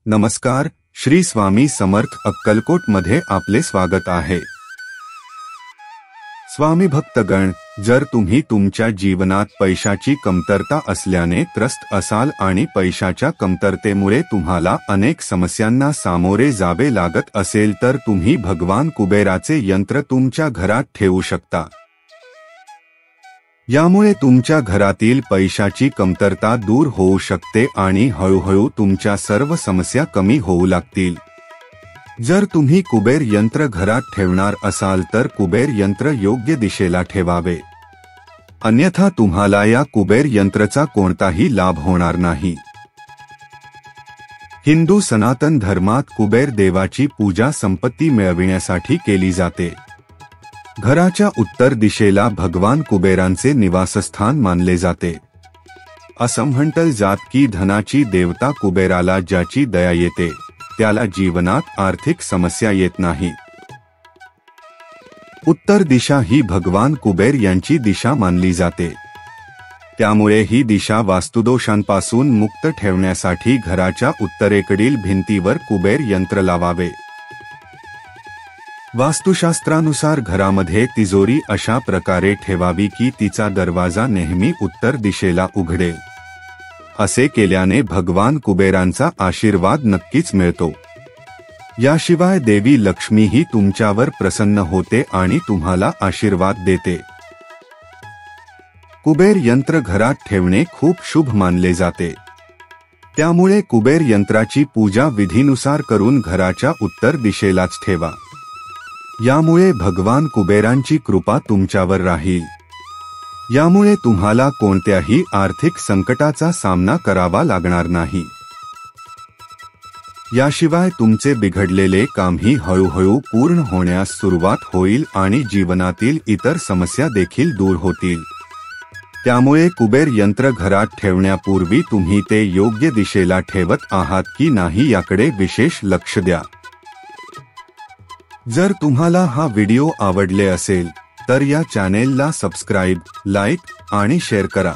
नमस्कार, श्री स्वामी समर्थ अक्कलकोट मध्ये आपले स्वागत आहे। स्वामी भक्तगण, जर तुम्ही तुमच्या जीवनात पैशाची कमतरता असल्याने त्रस्त असाल आणि पैशाच्या कमतरतेमुळे तुम्हाला अनेक समस्यांना सामोरे जावे लागत असेल तर तुम्ही भगवान कुबेराचे यंत्र तुमच्या घरात ठेवू शकता। यामुळे तुमच्या घरातील पैशाची कमतरता दूर होऊ शकते आणि हळूहळू तुमच्या सर्व समस्या कमी होऊ लागतील। जर तुम्ही कुबेर यंत्र घरात ठेवणार असाल तर कुबेर यंत्र योग्य दिशेला ठेवावे, अन्यथा तुम्हाला या कुबेर यंत्राचा कोणताही लाभ होणार नाही। हिंदू सनातन धर्मात कुबेर देवाची पूजा संपत्ती मिळविण्यासाठी केली जाते। घराच्या उत्तर दिशेला भगवान कुबेरांचे निवासस्थान मानले जाते। असं म्हटलं जात की धनाची देवता कुबेराला ज्याची दया येते त्याला जीवनात आर्थिक समस्या येत नाही। उत्तर दिशा ही भगवान कुबेर यांची दिशा मानली जाते, त्यामुळे ही दिशा वास्तुदोषांपासून मुक्त ठेवण्यासाठी घराच्या उत्तरेकडील भिंतीवर कुबेर यंत्र लावावे। वास्तुशास्त्रानुसार घरामध्ये तिजोरी अशा प्रकारे ठेवावी की तिचा दरवाजा नेहमी उत्तर दिशेला उघडेल। असे केल्याने भगवान कुबेरांचा आशीर्वाद नक्कीच मिळतो। याशिवाय देवी लक्ष्मीही तुमच्यावर प्रसन्न होते आणि तुम्हाला आशीर्वाद देते। कुबेर यंत्र घरात ठेवणे खूप शुभ मानले जाते, त्यामुळे कुबेर यंत्राची पूजा विधीनुसार करून घराच्या उत्तर दिशेलाच ठेवा। यामुळे भगवान कुबेरांची कृपा तुमच्यावर राहील। यामुळे तुम्हाला कोणत्याही आर्थिक संकटाचा सामना करावा लागणार नाही। याशिवाय तुमचे बिघडलेले कामही हळूहळू पूर्ण होण्यास सुरुवात होईल आणि जीवनातील इतर समस्या देखील दूर होतील। त्यामुळे कुबेर यंत्र घरात ठेवण्यापूर्वी तुम्ही ते योग्य दिशेला ठेवत आहात की नाही याकडे विशेष लक्ष द्या। जर तुम्हाला हा व्हिडिओ आवडले असेल तर या चॅनेलला सबस्क्राइब, लाईक आणि शेअर करा।